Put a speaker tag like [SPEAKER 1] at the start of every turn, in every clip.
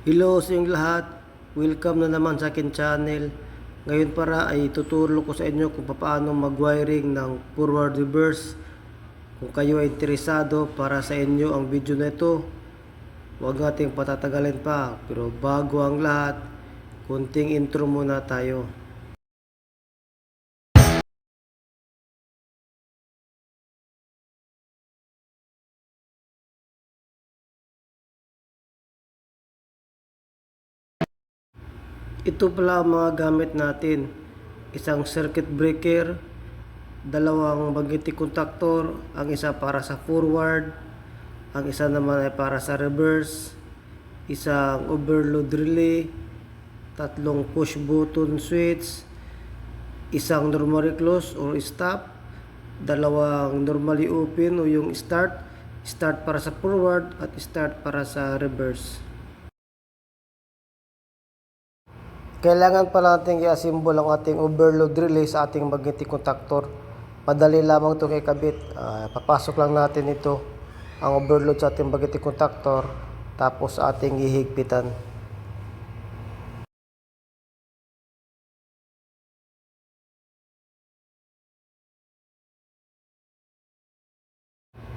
[SPEAKER 1] Hello sa inyong lahat. Welcome na naman sa akin channel. Ngayon para ay tuturo ko sa inyo kung paano mag-wiring ng forward reverse. Kung kayo ay interesado para sa inyo ang video na ito, huwag nating patatagalin pa. Pero bago ang lahat, kunting intro muna tayo. Ito pala ang mga gamit natin. Isang circuit breaker, dalawang magnetic contactor, ang isa para sa forward, ang isa naman ay para sa reverse, isang overload relay, tatlong push button switch, isang normally close or stop, dalawang normally open o yung start para sa forward at start para sa reverse. Kailangan pa natin i-assemble ang ating overload relay sa ating magnetic contactor. Madali lamang itong ikabit. Papasok lang natin ito, ang overload sa ating magnetic contactor, tapos ating hihigpitan.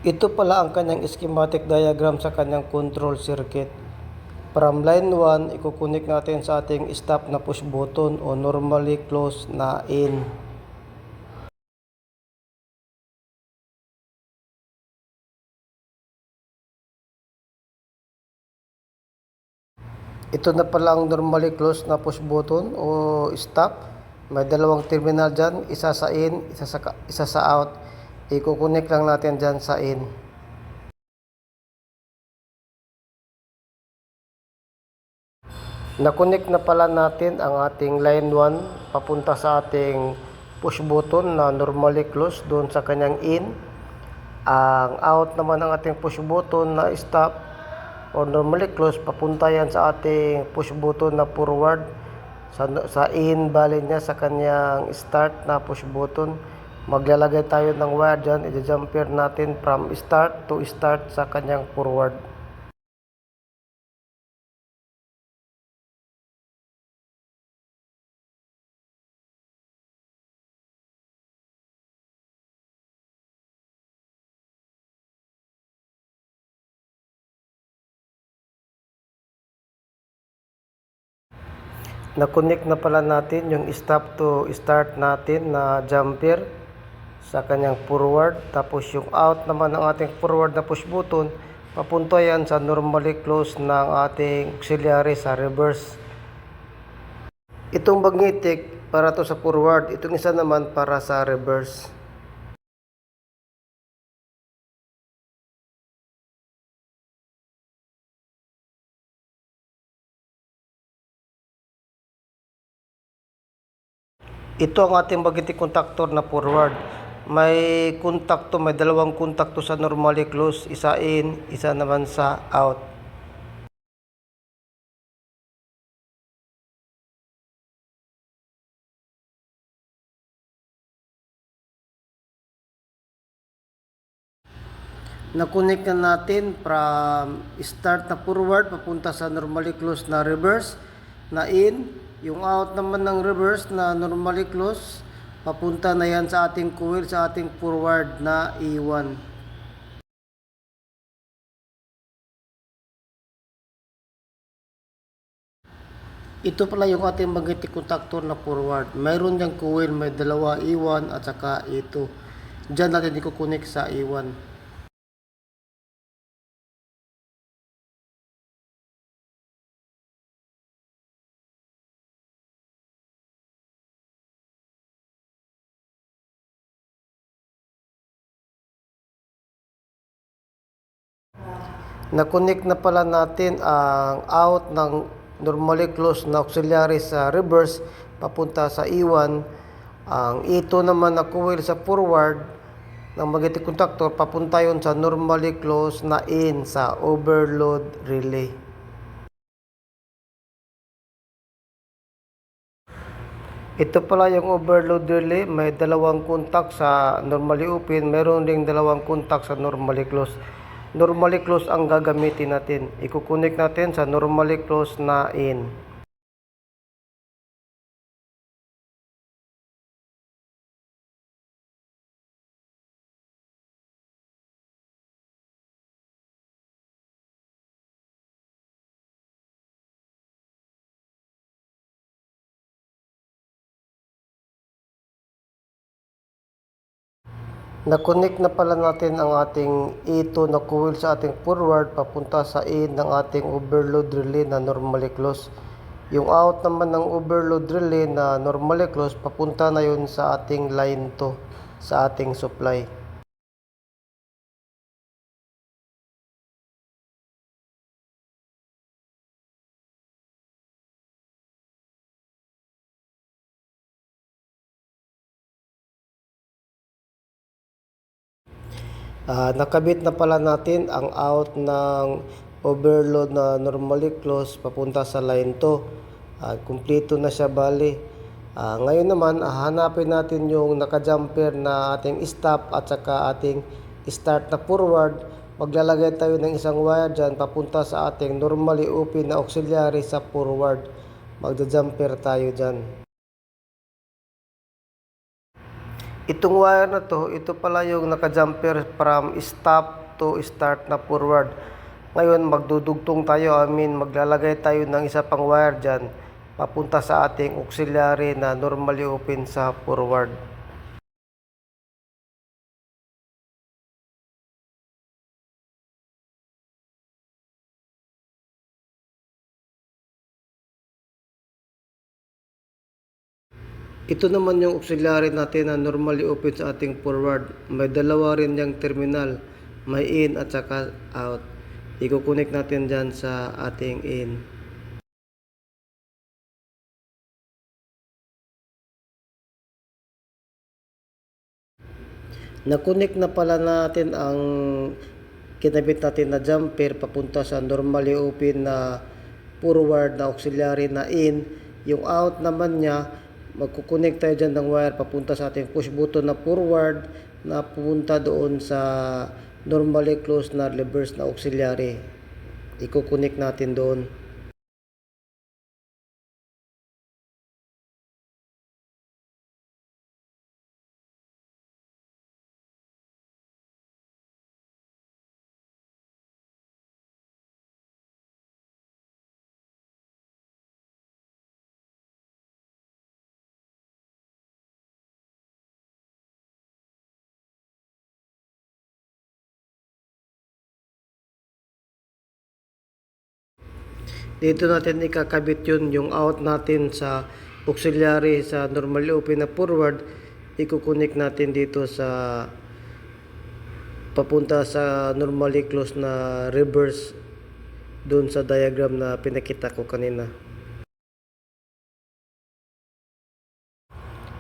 [SPEAKER 1] Ito pala ang kanyang schematic diagram sa kanyang control circuit. From line 1, ikukunik natin sa ating stop na push button o normally close na in. Ito na pala ang normally close na push button o stop. May dalawang terminal dyan, isa sa in, isa sa out. Ikukunik lang natin dyan sa in. Nakunik na pala natin ang ating line 1 papunta sa ating push button na normally close doon sa kanyang in. Ang out naman ng ating push button na stop or normally close, papunta yan sa ating push button na forward. Sa in bali niya sa kanyang start na push button. Maglalagay tayo ng wire dyan, i-jumper natin from start to start sa kanyang forward. Nakunik na pala natin yung stop to start natin na jumper sa kanyang forward. Tapos yung out naman ng ating forward na push button, papunta yan sa normally close ng ating auxiliary sa reverse. Itong magnetic para to sa forward, itong isa naman para sa reverse. Ito ang ating magnetic contactor na forward. May kontakto, may dalawang kontakto sa normally close, isa in, isa naman sa out. Nakunik na natin from start na forward papunta sa normally close na reverse na in. Yung out naman ng reverse na normally close, papunta na yan sa ating coil, sa ating forward na E1. Ito pala yung ating magnetic contactor na forward. Mayroon diyang coil, may dalawa E1 at saka E2. Diyan natin ikukunik sa E1. Nakunik na pala natin ang out ng normally close na auxiliary sa reverse papunta sa E1. Ang E2 naman na coil sa forward ng magnetic contactor, papunta yon sa normally close na in sa overload relay. Ito pala yung overload relay, may dalawang contact sa normally open, meron ding dalawang contact sa normally close. normally close ang gagamitin natin. Ikukunik natin sa normally close na in. Nakonek na pala natin ang ating A2 na coil sa ating forward papunta sa in ng ating overload relay na normally close. Yung out naman ng overload relay na normally close, papunta na yun sa ating line 2, sa ating supply. Nakabit na pala natin ang out ng overload na normally close papunta sa line 2. Kumpleto na siya bali. Ngayon naman, hanapin natin yung naka-jumper na ating stop at saka ating start na forward. Maglalagay tayo ng isang wire dyan papunta sa ating normally open na auxiliary sa forward. Magja-jumper tayo dyan. Itong wire na to, ito pala yung naka-jumper from stop to start na forward. Ngayon magdudugtong tayo, maglalagay tayo ng isa pang wire dyan papunta sa ating auxiliary na normally open sa forward. Ito naman yung auxiliary natin na normally open sa ating forward. May dalawa rin yung terminal. May in at saka out. Iko-connect natin dyan sa ating in. Na-connect na pala natin ang kinabit natin na jumper papunta sa normally open na forward na auxiliary na in. Yung out naman niya, magkukunik tayo dyan ng wire papunta sa ating push button na forward na pupunta doon sa normally closed na reverse na auxiliary. Ikukunik natin doon. Dito natin ikakabit yun, yung out natin sa auxiliary sa normally open na forward. Ikukunik natin dito sa papunta sa normally closed na reverse doon sa diagram na pinakita ko kanina.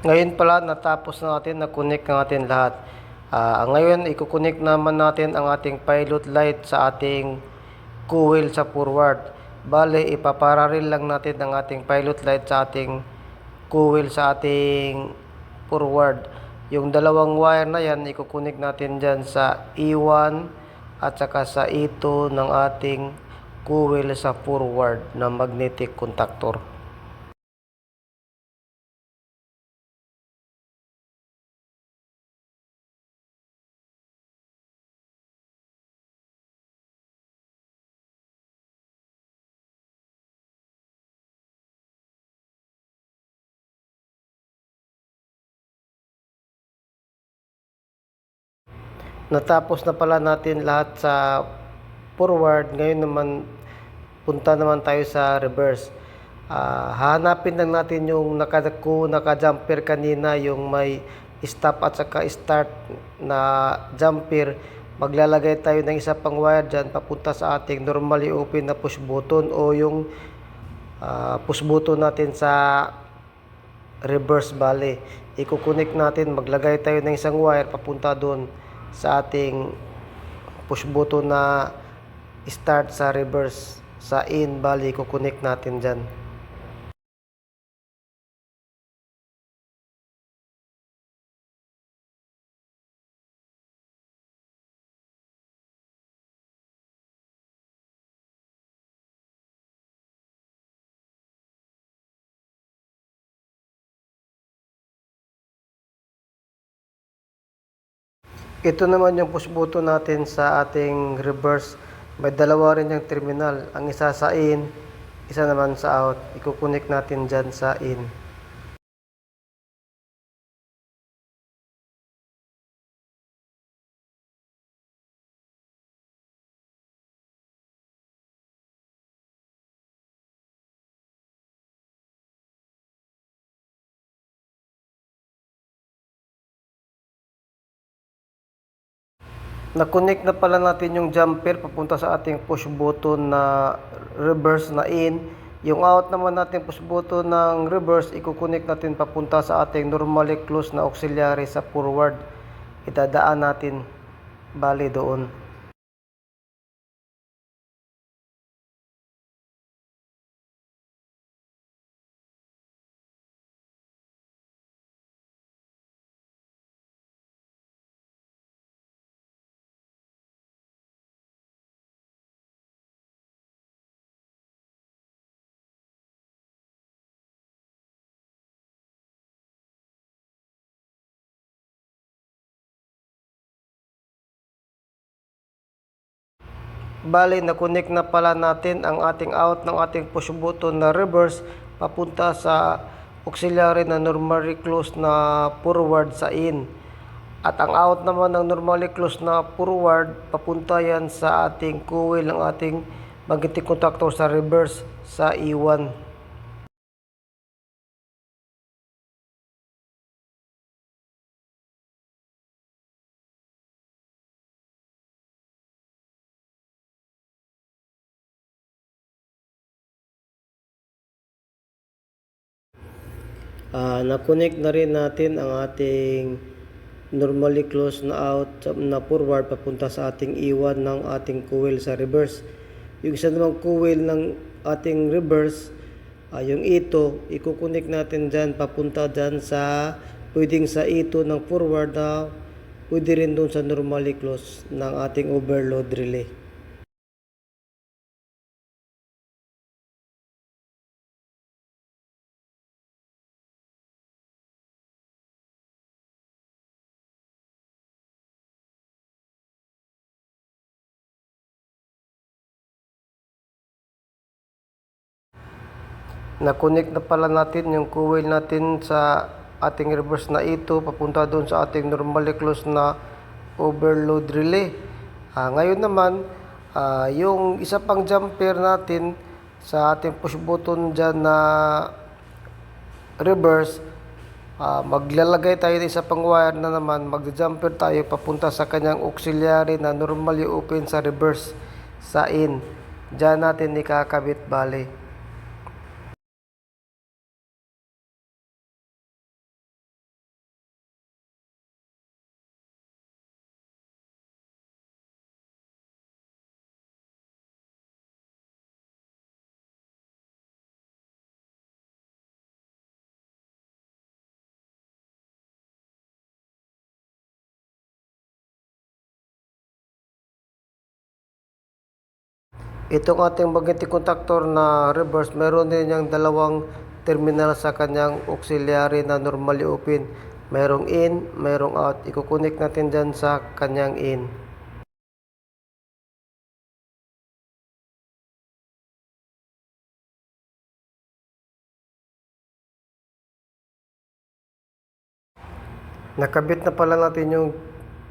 [SPEAKER 1] Ngayon pala natapos na natin na connect natin lahat. Ngayon ikukunik naman natin ang ating pilot light sa ating coil sa forward. Bale, ipaparallel lang natin ang ating pilot light sa ating coil sa ating forward. Yung dalawang wire na yan, ikukunik natin dyan sa E1 at saka sa E2 ng ating coil sa forward na magnetic contactor. Natapos na pala natin lahat sa forward. Ngayon naman punta naman tayo sa reverse. Hahanapin lang natin yung naka-jumper kanina, yung may stop at saka start na jumper. Maglalagay tayo ng isa pang wire dyan papunta sa ating normally open na push button o yung push button natin sa reverse. Bale, ikukunik natin, maglagay tayo ng isang wire papunta doon sa ating push button na start sa reverse sa in. Bali, ikukunik natin dyan. Ito naman yung push button natin sa ating reverse. May dalawa rin yung terminal. Ang isa sa in, isa naman sa out. Ikukunik natin dyan sa in. Na-connect na pala natin yung jumper papunta sa ating push button na reverse na in. Yung out naman natin push button ng reverse, ikukunik natin papunta sa ating normally close na auxiliary sa forward. Itadaan natin bali doon. Bali, na-connect na pala natin ang ating out ng ating push button na reverse papunta sa auxiliary na normally close na forward sa in. At ang out naman ng normally close na forward, papunta yan sa ating coil ng ating magnetic contactor sa reverse sa E1. Na-connect na rin natin ang ating normally close na out na forward papunta sa ating E1 ng ating coil sa reverse. Yung isa namang coil ng ating reverse, yung E2, ikukunik natin dyan papunta dyan sa pwedeng sa E2 ng forward na pwede rin dun sa normally close ng ating overload relay. Na-connect na pala natin yung coil natin sa ating reverse na E2 papunta doon sa ating normally close na overload relay. Ngayon naman, yung isa pang jumper natin sa ating push button dyan na reverse, maglalagay tayo ng isa pang wire na naman, mag-jumper tayo papunta sa kanyang auxiliary na normally open sa reverse sa in. Dyan natin ikakabit bali. Itong ating magnetic contactor na reverse, meron din yung dalawang terminal sa kanyang auxiliary na normally open. Merong in, merong out. Ikukunik natin dyan sa kanyang in. Nakabit na pala natin yung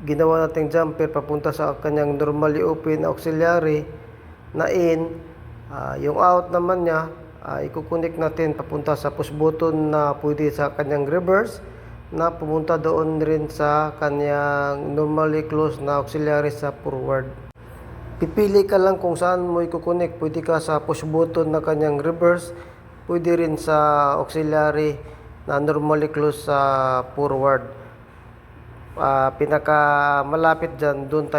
[SPEAKER 1] ginawa nating jumper papunta sa kanyang normally open auxiliary na in. Yung out naman niya, ikukunik natin papunta sa push button na pwede sa kanyang reverse na pumunta doon rin sa kanyang normally close na auxiliary sa forward. Pipili ka lang kung saan mo ikukunik. Pwede ka sa push button na kanyang reverse, pwede rin sa auxiliary na normally close sa forward. Pinaka malapit dyan, doon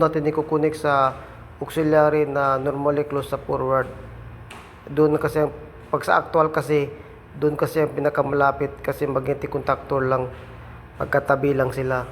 [SPEAKER 1] natin ikukunik sa auxiliary na normally close sa forward. Doon kasi, pag sa actual kasi, doon kasi ang pinakamalapit kasi magnetic contactor lang, magkatabi lang sila.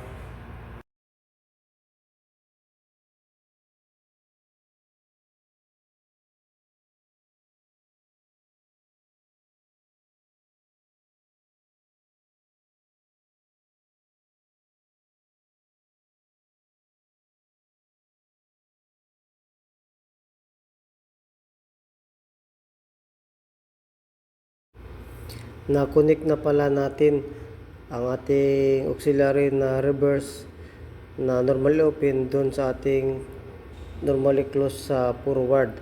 [SPEAKER 1] Na-connect na pala natin ang ating auxiliary na reverse na normally open doon sa ating normally close sa forward.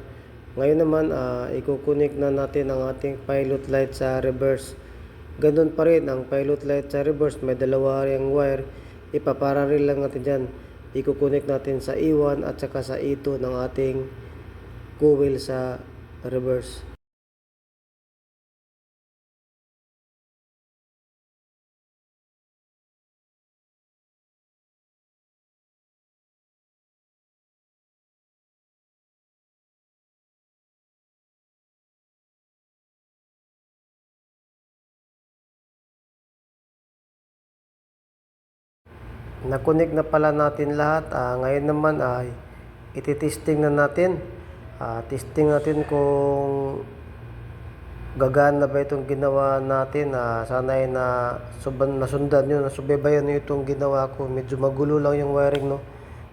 [SPEAKER 1] Ngayon naman, i-connect na natin ang ating pilot light sa reverse. Ganun pa rin, ang pilot light sa reverse, may dalawa yung wire. Ipaparallel lang natin dyan. I-connect natin sa E1 at saka sa E2 ng ating coil sa reverse. Na-connect na pala natin lahat. Ngayon naman ay ititesting na natin. Testing natin kung gagana ba itong ginawa natin. Sana ay nasundan nyo, nasubaybayan nyo itong ginawa ko. Medyo magulo lang yung wiring, no?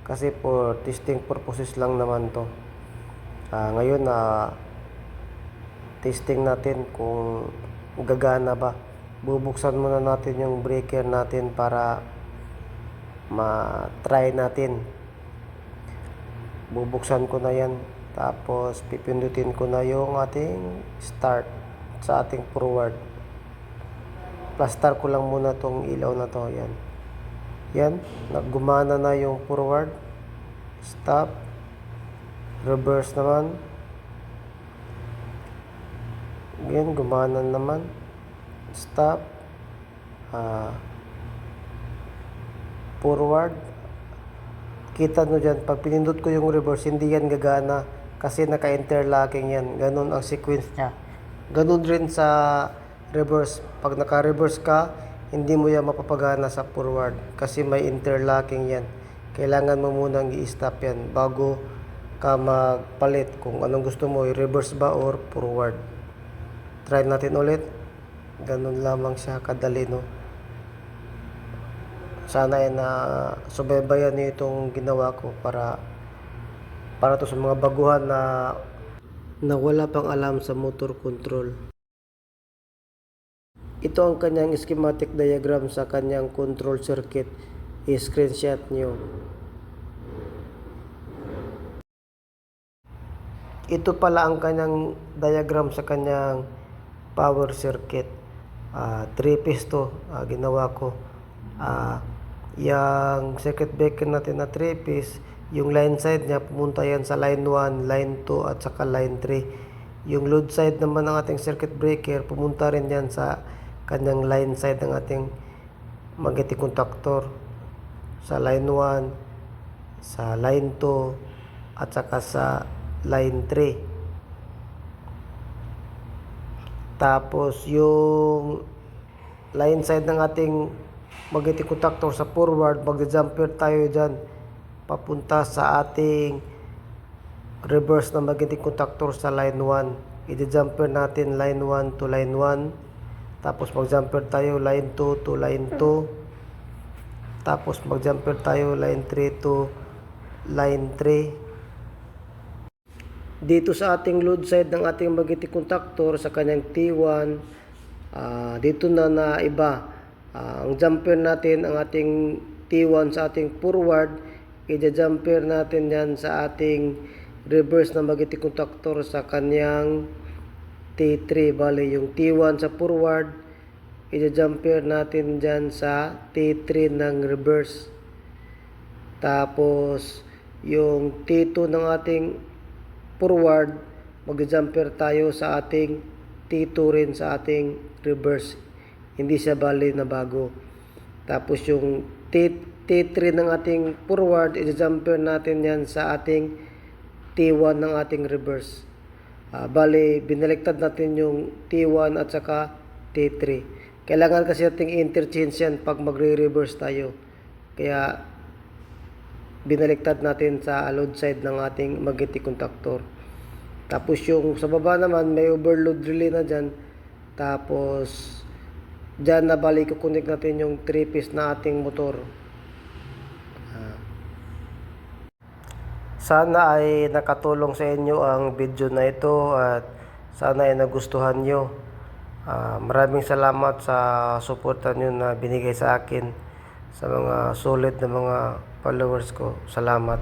[SPEAKER 1] Kasi for testing purposes lang naman to. Ngayon testing natin kung gagana ba. Bubuksan muna natin yung breaker natin para ma-try natin. Bubuksan ko na yan, tapos pipindutin ko na yung ating start sa ating forward. Plastar ko lang muna tong ilaw na to. Yan, naggumana na yung forward, stop, reverse naman. Yan, gumana naman, stop, forward. Kita nyo dyan, pag pinindot ko yung reverse, hindi yan gagana kasi naka-interlocking yan. Ganun ang sequence niya. Ganun rin sa reverse. Pag naka-reverse ka, hindi mo yan mapapagana sa forward kasi may interlocking yan. Kailangan mo munang i-stop yan bago ka magpalit kung anong gusto mo, i-reverse ba or forward. Try natin ulit. Ganun lamang siya kadali, no? Sana ay na subaybayan niyo itong ginawa ko para to sa mga baguhan na wala pang alam sa motor control. Ito ang kanyang schematic diagram sa kanyang control circuit. I-screenshot nyo. Ito pala ang kanyang diagram sa kanyang power circuit. 3-piece to, ginawa ko. Yung circuit breaker natin na 3-piece, yung line side niya pumunta yan sa line 1, line 2 at saka line 3. Yung load side naman ng ating circuit breaker pumunta rin yan sa kanyang line side ng ating magnetic contactor, sa line 1, sa line 2 at saka sa line 3. Tapos yung line side ng ating magnetic contactor sa forward, magja-jumper tayo dyan papunta sa ating reverse na magnetic contactor sa line 1. I-jumper natin line 1 to line 1, tapos mag-jumper tayo line 2 to line 2, tapos mag-jumper tayo line 3 to line 3. Dito sa ating load side ng ating magnetic contactor sa kanyang T1, dito na iba. Ang jumper natin, ang ating T1 sa ating forward, i-jumper natin yan sa ating reverse na magnetic contactor sa kanyang T3. Bali, yung T1 sa forward, i-jumper natin dyan sa T3 ng reverse. Tapos, yung T2 ng ating forward, mag-jumper tayo sa ating T2 rin sa ating reverse. Hindi siya bali na bago. Tapos yung T3 ng ating forward, i-jumper natin yan sa ating T1 ng ating reverse. Bali, binaliktad natin yung T1 at saka T3. Kailangan kasi nating interchange yan pag magre-reverse tayo. Kaya, binaliktad natin sa load side ng ating magnetic contactor. Tapos yung sa baba naman, may overload relay na dyan. Tapos, dyan na bali kukunik natin yung 3-piece na ating motor. Sana ay nakatulong sa inyo ang video na ito at sana ay nagustuhan nyo. Maraming salamat sa suporta nyo na binigay sa akin sa mga solid na mga followers ko. Salamat.